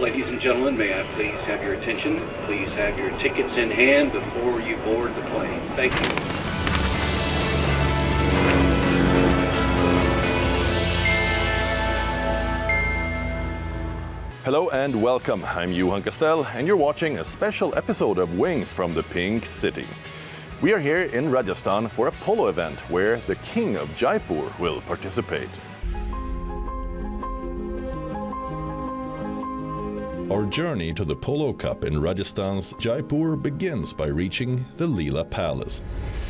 Ladies and gentlemen, may I please have your attention? Please have your tickets in hand before you board the plane. Thank you. Hello and welcome. I'm Johan Castell and you're watching a special episode of Wings from the Pink City. We are here in Rajasthan for a polo event where the King of Jaipur will participate. Our journey to the Polo Cup in Rajasthan's Jaipur begins by reaching the Leela Palace,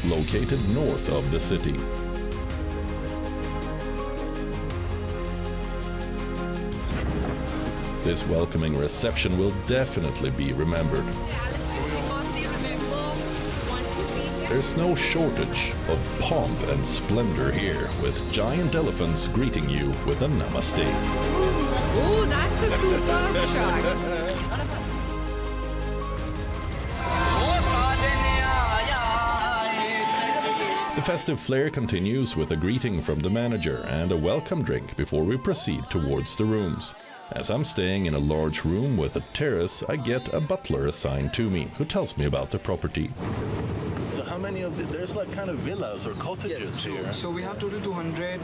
located north of the city. This welcoming reception will definitely be remembered. There's no shortage of pomp and splendor here, with giant elephants greeting you with a namaste. Ooh, that's a super shot. The festive flair continues with a greeting from the manager and a welcome drink before we proceed towards the rooms. As I'm staying in a large room with a terrace, I get a butler assigned to me who tells me about the property. So how many of there's like kind of villas or cottages here? So we have total 200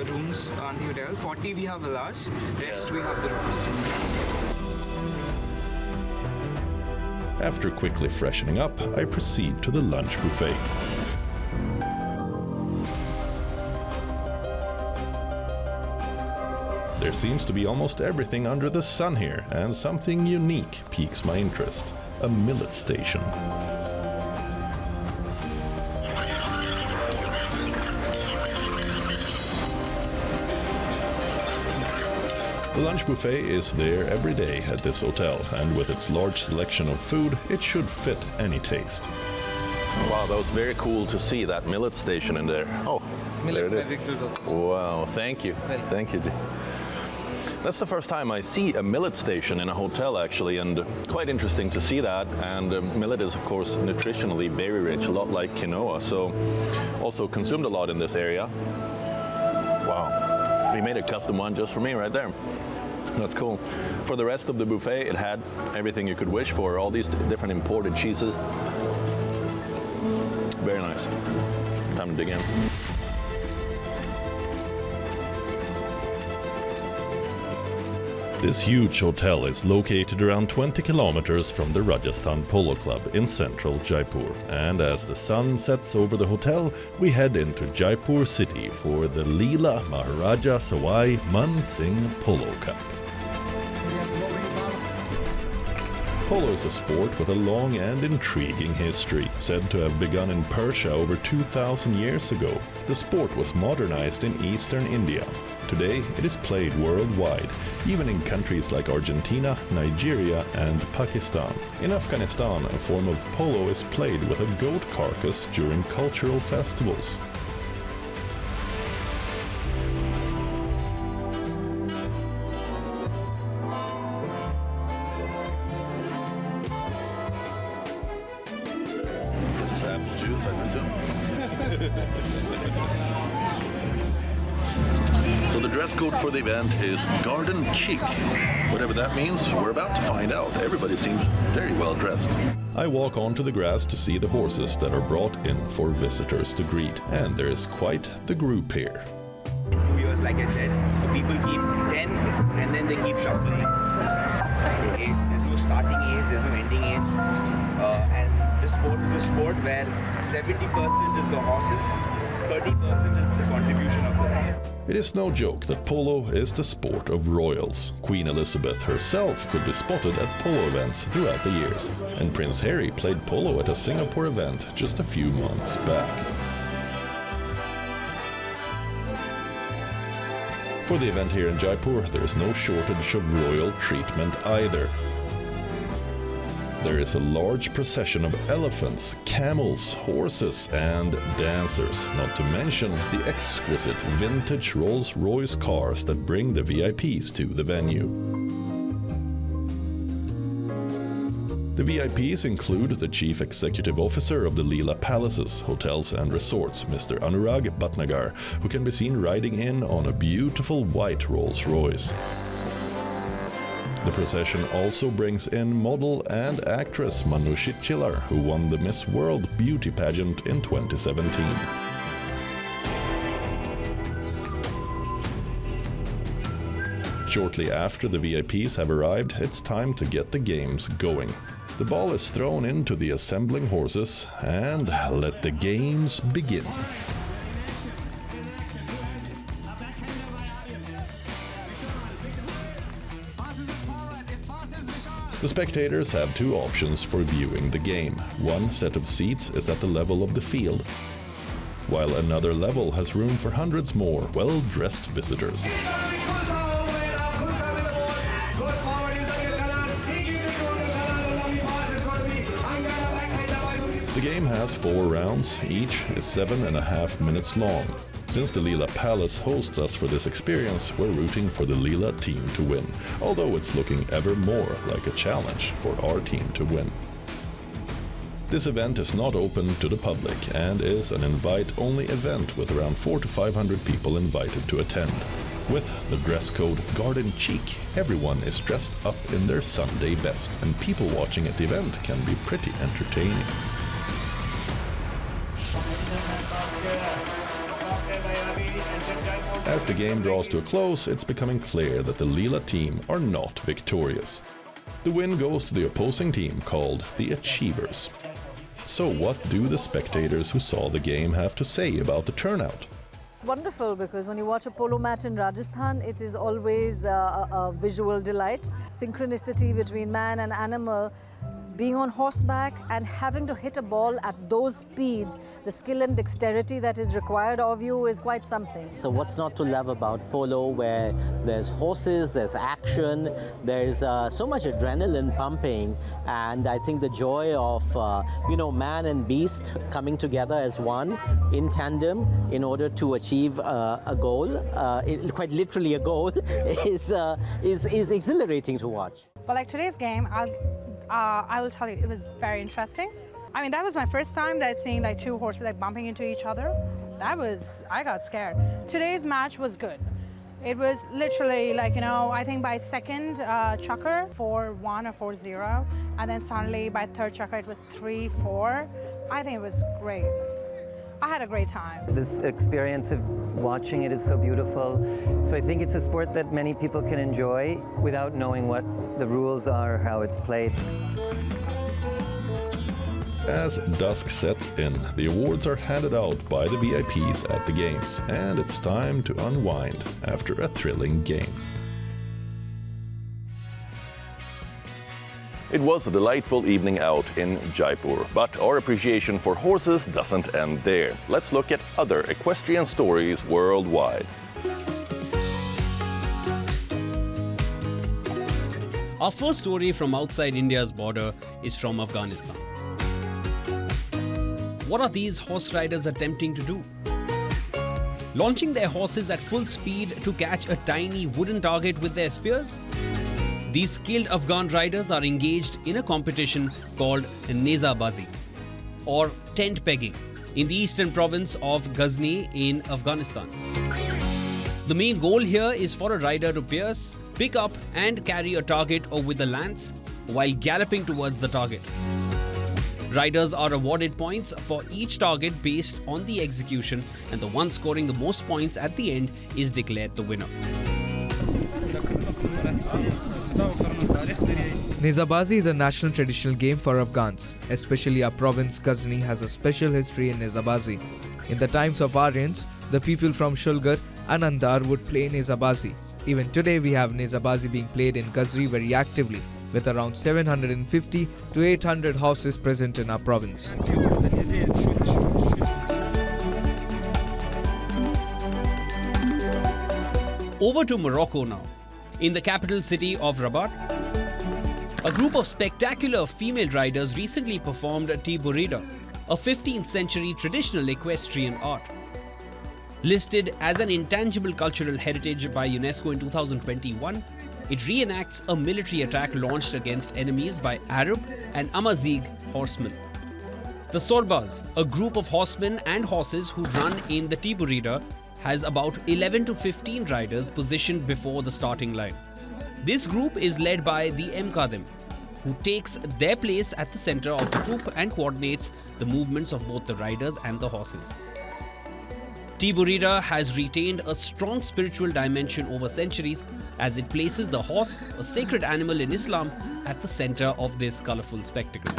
rooms on the hotel. 40 we have villas, rest we have the rooms. After quickly freshening up, I proceed to the lunch buffet. There seems to be almost everything under the sun here, and something unique piques my interest: a millet station. The lunch buffet is there every day at this hotel, and with its large selection of food, it should fit any taste. Wow, that was very cool to see that millet station in there. Oh, there it is. Wow, thank you. Thank you. That's the first time I see a millet station in a hotel, actually, and quite interesting to see that. And millet is, of course, nutritionally very rich, a lot like quinoa, so also consumed a lot in this area. Wow, we made a custom one just for me right there. That's cool. For the rest of the buffet, it had everything you could wish for, all these different imported cheeses. Very nice. Time to dig in. This huge hotel is located around 20 kilometers from the Rajasthan Polo Club in central Jaipur. And as the sun sets over the hotel, we head into Jaipur city for the Leela Maharaja Sawai Singh Polo Cup. Polo is a sport with a long and intriguing history, said to have begun in Persia over 2,000 years ago. The sport was modernized in eastern India. Today, it is played worldwide, even in countries like Argentina, Nigeria, and Pakistan. In Afghanistan, a form of polo is played with a goat carcass during cultural festivals. This is apple juice, I presume. So the dress code for the event is garden chic. Whatever that means, we're about to find out. Everybody seems very well dressed. I walk onto the grass to see the horses that are brought in for visitors to greet, and there is quite the group here. 2 years, like I said, so people keep 10 and then they keep shuffling. There's no starting age, there's no ending age. And this sport is a sport where 70% is the horses, 30% is the contribution of the rider. It is no joke that polo is the sport of royals. Queen Elizabeth herself could be spotted at polo events throughout the years, and Prince Harry played polo at a Singapore event just a few months back. For the event here in Jaipur, there is no shortage of royal treatment either. There is a large procession of elephants, camels, horses, and dancers, not to mention the exquisite vintage Rolls-Royce cars that bring the VIPs to the venue. The VIPs include the Chief Executive Officer of the Leela Palaces, Hotels and Resorts, Mr. Anurag Bhatnagar, who can be seen riding in on a beautiful white Rolls-Royce. The procession also brings in model and actress Manushi Chillar, who won the Miss World Beauty pageant in 2017. Shortly after the VIPs have arrived, it's time to get the games going. The ball is thrown into the assembling horses and let the games begin. The spectators have two options for viewing the game. One set of seats is at the level of the field, while another level has room for hundreds more well-dressed visitors. The game has 4 rounds, each is 7.5 minutes long. Since the Leela Palace hosts us for this experience, we're rooting for the Leela team to win, although it's looking ever more like a challenge for our team to win. This event is not open to the public and is an invite-only event with around 400 to 500 people invited to attend. With the dress code Garden Chic, everyone is dressed up in their Sunday best, and people watching at the event can be pretty entertaining. As the game draws to a close, it's becoming clear that the Leela team are not victorious. The win goes to the opposing team, called the Achievers. So what do the spectators who saw the game have to say about the turnout? Wonderful, because when you watch a polo match in Rajasthan, it is always a visual delight. Synchronicity between man and animal, being on horseback and having to hit a ball at those speeds, the skill and dexterity that is required of you is quite something. So what's not to love about polo, where there's horses, there's action, there's so much adrenaline pumping, and I think the joy of man and beast coming together as one in tandem in order to achieve a goal, quite literally a goal, is exhilarating to watch. But like today's game, I will tell you, it was very interesting. I mean, that was my first time that seeing like 2 horses like bumping into each other. I got scared. Today's match was good. It was literally like, I think by second chukker, 4-1 or 4-0. And then suddenly by third chukker, it was 3-4. I think it was great. I had a great time. This experience of watching it is so beautiful. So I think it's a sport that many people can enjoy without knowing what the rules are, how it's played. As dusk sets in, the awards are handed out by the VIPs at the games, and it's time to unwind after a thrilling game. It was a delightful evening out in Jaipur, but our appreciation for horses doesn't end there. Let's look at other equestrian stories worldwide. Our first story from outside India's border is from Afghanistan. What are these horse riders attempting to do? Launching their horses at full speed to catch a tiny wooden target with their spears? These skilled Afghan riders are engaged in a competition called Nezabazi, or tent pegging, in the eastern province of Ghazni in Afghanistan. The main goal here is for a rider to pierce, pick up and carry a target or with a lance while galloping towards the target. Riders are awarded points for each target based on the execution, and the one scoring the most points at the end is declared the winner. Nezabazi is a national traditional game for Afghans, especially our province Ghazni has a special history in Nezabazi. In the times of Aryans, the people from Shulgar and Andar would play Nezabazi. Even today we have Nezabazi being played in Ghazni very actively, with around 750 to 800 horses present in our province. Over to Morocco now. In the capital city of Rabat, a group of spectacular female riders recently performed Tbourida, a 15th century traditional equestrian art. Listed as an intangible cultural heritage by UNESCO in 2021, it reenacts a military attack launched against enemies by Arab and Amazigh horsemen. The Sorbas, a group of horsemen and horses who run in the Tbourida, has about 11 to 15 riders positioned before the starting line. This group is led by the Mkadim, who takes their place at the center of the group and coordinates the movements of both the riders and the horses. Tbourida has retained a strong spiritual dimension over centuries as it places the horse, a sacred animal in Islam, at the center of this colorful spectacle.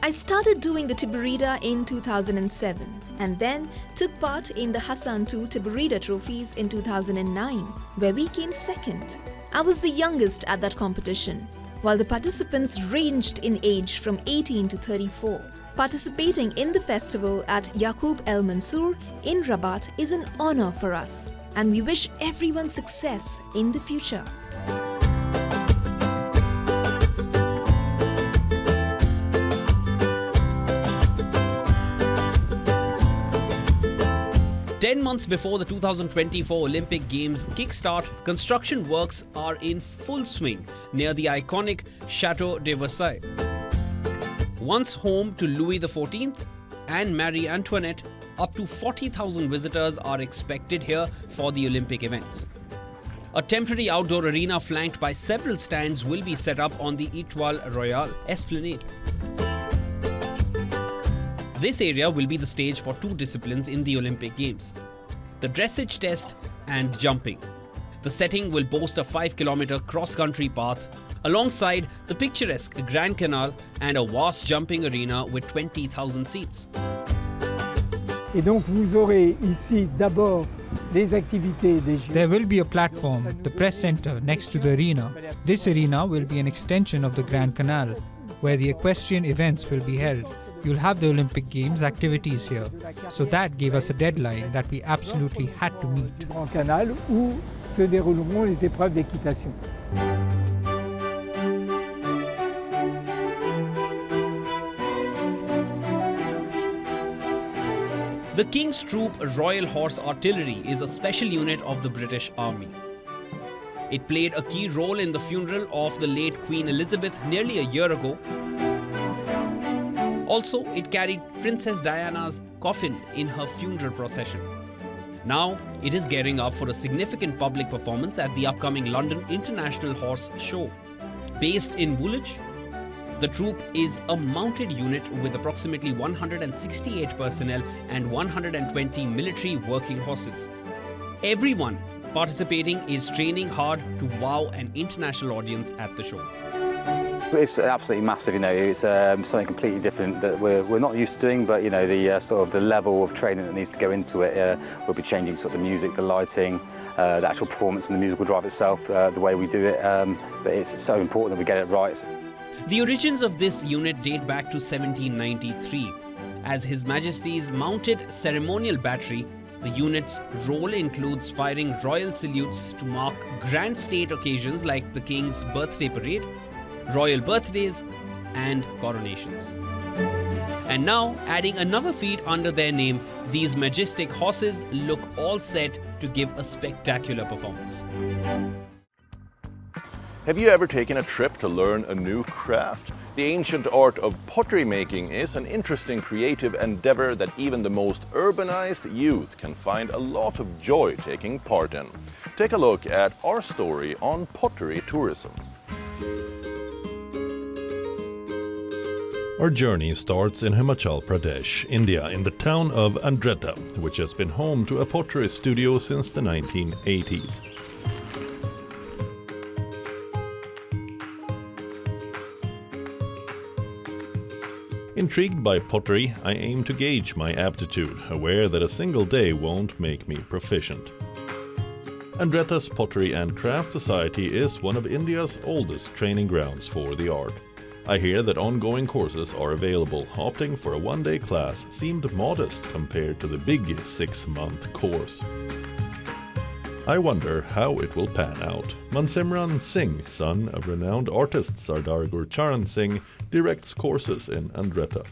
I started doing the Tbourida in 2007 and then took part in the Hassan II Tbourida trophies in 2009, where we came second. I was the youngest at that competition, while the participants ranged in age from 18 to 34. Participating in the festival at Yaqub El Mansour in Rabat is an honor for us, and we wish everyone success in the future. Ten months before the 2024 Olympic Games kickstart, construction works are in full swing near the iconic Château de Versailles. Once home to Louis XIV and Marie Antoinette, up to 40,000 visitors are expected here for the Olympic events. A temporary outdoor arena flanked by several stands will be set up on the Étoile Royale Esplanade. This area will be the stage for two disciplines in the Olympic Games: the dressage test and jumping. The setting will boast a 5-kilometer cross-country path alongside the picturesque Grand Canal and a vast jumping arena with 20,000 seats. Et donc vous aurez ici d'abord les activités des Jeux. There will be a platform, the press center, next to the arena. This arena will be an extension of the Grand Canal, where the equestrian events will be held. You'll have the Olympic Games activities here. So that gave us a deadline that we absolutely had to meet. Du Grand Canal où se dérouleront les épreuves d'équitation. The King's Troop Royal Horse Artillery is a special unit of the British Army. It played a key role in the funeral of the late Queen Elizabeth nearly a year ago. Also, it carried Princess Diana's coffin in her funeral procession. Now, it is gearing up for a significant public performance at the upcoming London International Horse Show. Based in Woolwich, the troop is a mounted unit with approximately 168 personnel and 120 military working horses. Everyone participating is training hard to wow an international audience at the show. It's absolutely massive, it's something completely different that we're not used to doing, but the sort of the level of training that needs to go into it will be changing sort of the music, the lighting, the actual performance and the musical drive itself, the way we do it, but it's so important that we get it right. The origins of this unit date back to 1793. As His Majesty's mounted ceremonial battery, the unit's role includes firing royal salutes to mark grand state occasions like the King's birthday parade, royal birthdays, and coronations. And now, adding another feat under their name, these majestic horses look all set to give a spectacular performance. Have you ever taken a trip to learn a new craft? The ancient art of pottery making is an interesting creative endeavor that even the most urbanized youth can find a lot of joy taking part in. Take a look at our story on pottery tourism. Our journey starts in Himachal Pradesh, India, in the town of Andretta, which has been home to a pottery studio since the 1980s. Intrigued by pottery, I aim to gauge my aptitude, aware that a single day won't make me proficient. Andretta's Pottery and Craft Society is one of India's oldest training grounds for the art. I hear that ongoing courses are available. Opting for a one-day class seemed modest compared to the big 6-month course. I wonder how it will pan out. Mansimran Singh, son of renowned artist Sardar Gurcharan Singh, directs courses in Andretta.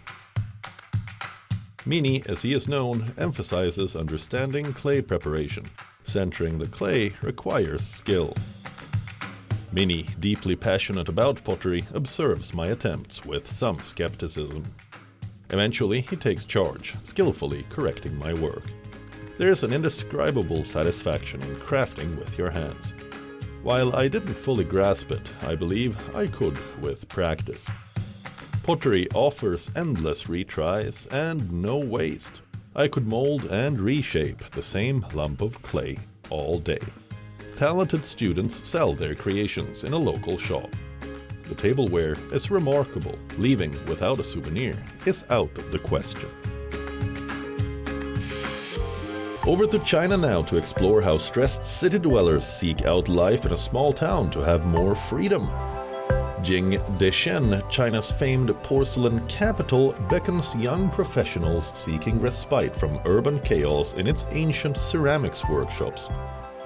Mini, as he is known, emphasizes understanding clay preparation. Centering the clay requires skill. Mini, deeply passionate about pottery, observes my attempts with some skepticism. Eventually, he takes charge, skillfully correcting my work. There's an indescribable satisfaction in crafting with your hands. While I didn't fully grasp it, I believe I could with practice. Pottery offers endless retries and no waste. I could mold and reshape the same lump of clay all day. Talented students sell their creations in a local shop. The tableware is remarkable. Leaving without a souvenir is out of the question. Over to China now to explore how stressed city dwellers seek out life in a small town to have more freedom. Jingdezhen, China's famed porcelain capital, beckons young professionals seeking respite from urban chaos in its ancient ceramics workshops.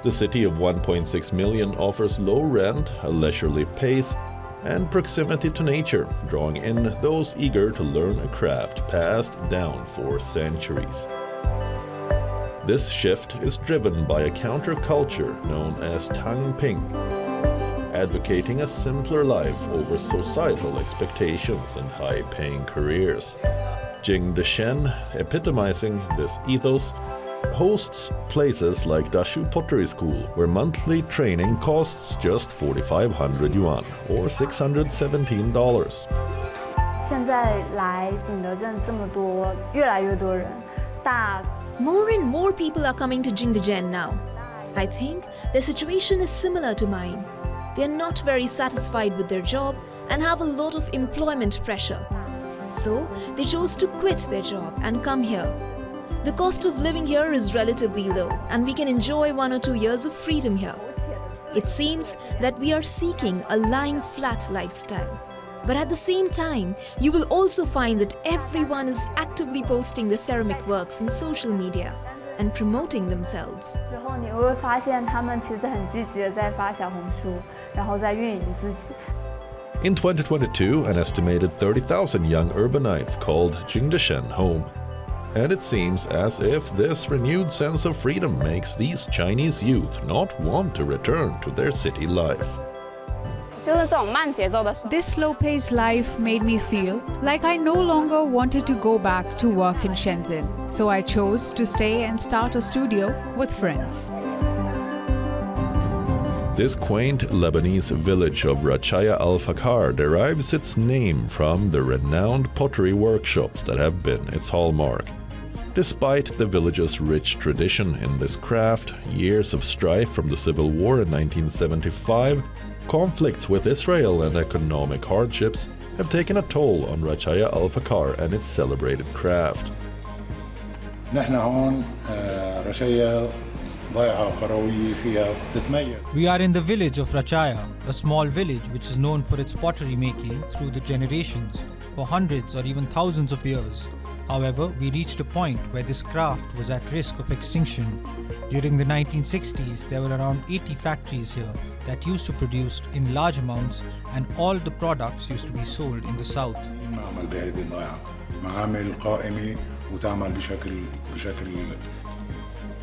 The city of 1.6 million offers low rent, a leisurely pace, and proximity to nature, drawing in those eager to learn a craft passed down for centuries. This shift is driven by a counterculture known as Tangping, advocating a simpler life over societal expectations and high-paying careers. Jingdezhen, epitomizing this ethos, hosts places like Dashu Pottery School, where monthly training costs just 4,500 yuan, or $617. 现在来景德镇这么多，越来越多人，大 More and more people are coming to Jingdezhen now. I think their situation is similar to mine. They are not very satisfied with their job and have a lot of employment pressure. So they chose to quit their job and come here. The cost of living here is relatively low and we can enjoy 1 or 2 years of freedom here. It seems that we are seeking a lying flat lifestyle. But at the same time, you will also find that everyone is actively posting their ceramic works on social media and promoting themselves. 之后你会发现他们其实很积极的在发小红书，然后在运营自己。 In 2022, an estimated 30,000 young urbanites called Jingdezhen home. And it seems as if this renewed sense of freedom makes these Chinese youth not want to return to their city life. This slow-paced life made me feel like I no longer wanted to go back to work in Shenzhen. So I chose to stay and start a studio with friends. This quaint Lebanese village of Rachaya al-Fakar derives its name from the renowned pottery workshops that have been its hallmark. Despite the village's rich tradition in this craft, years of strife from the civil war in 1975, conflicts with Israel and economic hardships have taken a toll on Rachaya al-Fakar and its celebrated craft. We are in the village of Rachaya, a small village which is known for its pottery making through the generations, for hundreds or even thousands of years. However, we reached a point where this craft was at risk of extinction. During the 1960s, there were around 80 factories here that used to produce in large amounts, and all the products used to be sold in the south.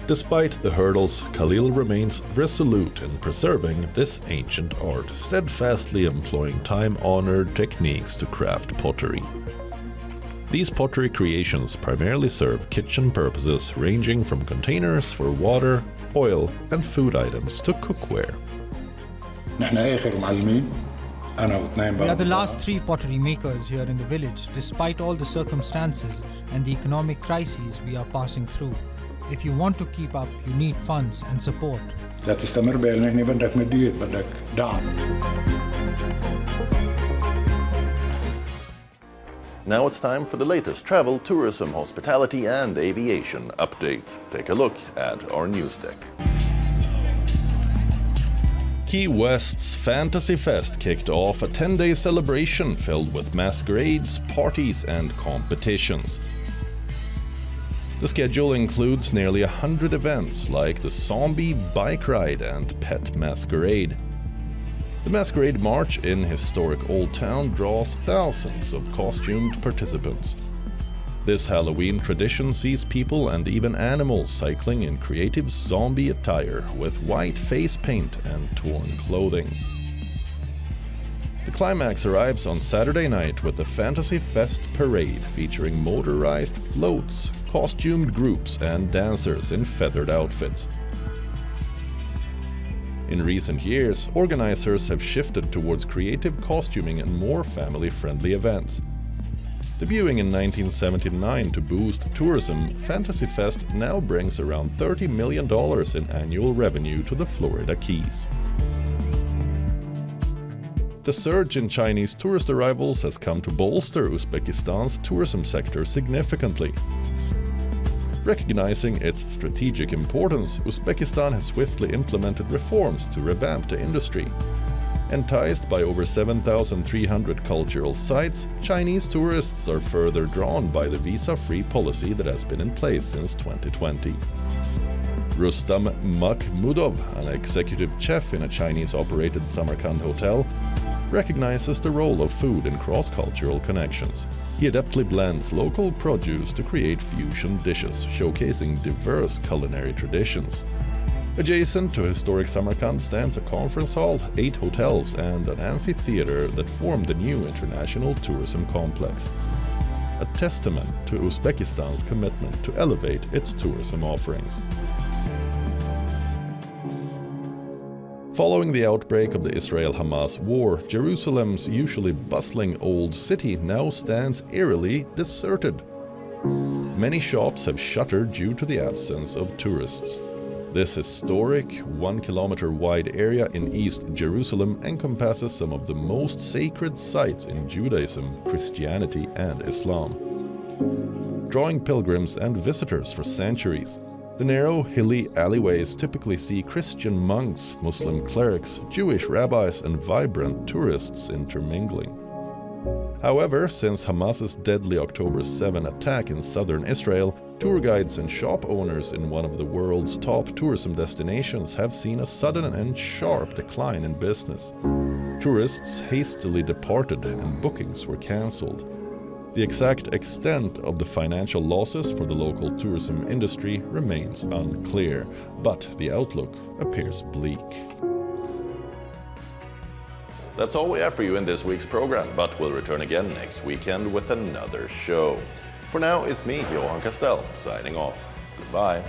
Despite the hurdles, Khalil remains resolute in preserving this ancient art, steadfastly employing time-honored techniques to craft pottery. These pottery creations primarily serve kitchen purposes, ranging from containers for water, oil, and food items to cookware. We are the last 3 pottery makers here in the village, despite all the circumstances and the economic crises we are passing through. If you want to keep up, you need funds and support. Now it's time for the latest travel, tourism, hospitality, and aviation updates. Take a look at our news deck. Key West's Fantasy Fest kicked off a 10-day celebration filled with masquerades, parties, and competitions. The schedule includes nearly 100 events like the Zombie Bike Ride and Pet Masquerade. The Masquerade March in historic Old Town draws thousands of costumed participants. This Halloween tradition sees people and even animals cycling in creative zombie attire with white face paint and torn clothing. The climax arrives on Saturday night with the Fantasy Fest Parade featuring motorized floats, costumed groups and dancers in feathered outfits. In recent years, organizers have shifted towards creative costuming and more family-friendly events. Debuting in 1979 to boost tourism, Fantasy Fest now brings around $30 million in annual revenue to the Florida Keys. The surge in Chinese tourist arrivals has come to bolster Uzbekistan's tourism sector significantly. Recognizing its strategic importance, Uzbekistan has swiftly implemented reforms to revamp the industry. Enticed by over 7,300 cultural sites, Chinese tourists are further drawn by the visa-free policy that has been in place since 2020. Rustam Makhmudov, an executive chef in a Chinese-operated Samarkand hotel, recognizes the role of food in cross-cultural connections. He adeptly blends local produce to create fusion dishes, showcasing diverse culinary traditions. Adjacent to historic Samarkand stands a conference hall, 8 hotels and an amphitheater that form the new international tourism complex. A testament to Uzbekistan's commitment to elevate its tourism offerings. Following the outbreak of the Israel-Hamas war, Jerusalem's usually bustling old city now stands eerily deserted. Many shops have shuttered due to the absence of tourists. This historic, 1-kilometer-wide area in East Jerusalem encompasses some of the most sacred sites in Judaism, Christianity, and Islam. Drawing pilgrims and visitors for centuries, the narrow, hilly alleyways typically see Christian monks, Muslim clerics, Jewish rabbis, and vibrant tourists intermingling. However, since Hamas's deadly October 7 attack in southern Israel, tour guides and shop owners in one of the world's top tourism destinations have seen a sudden and sharp decline in business. Tourists hastily departed and bookings were cancelled. The exact extent of the financial losses for the local tourism industry remains unclear, but the outlook appears bleak. That's all we have for you in this week's program, but we'll return again next weekend with another show. For now, it's me, Johan Castell, signing off. Goodbye.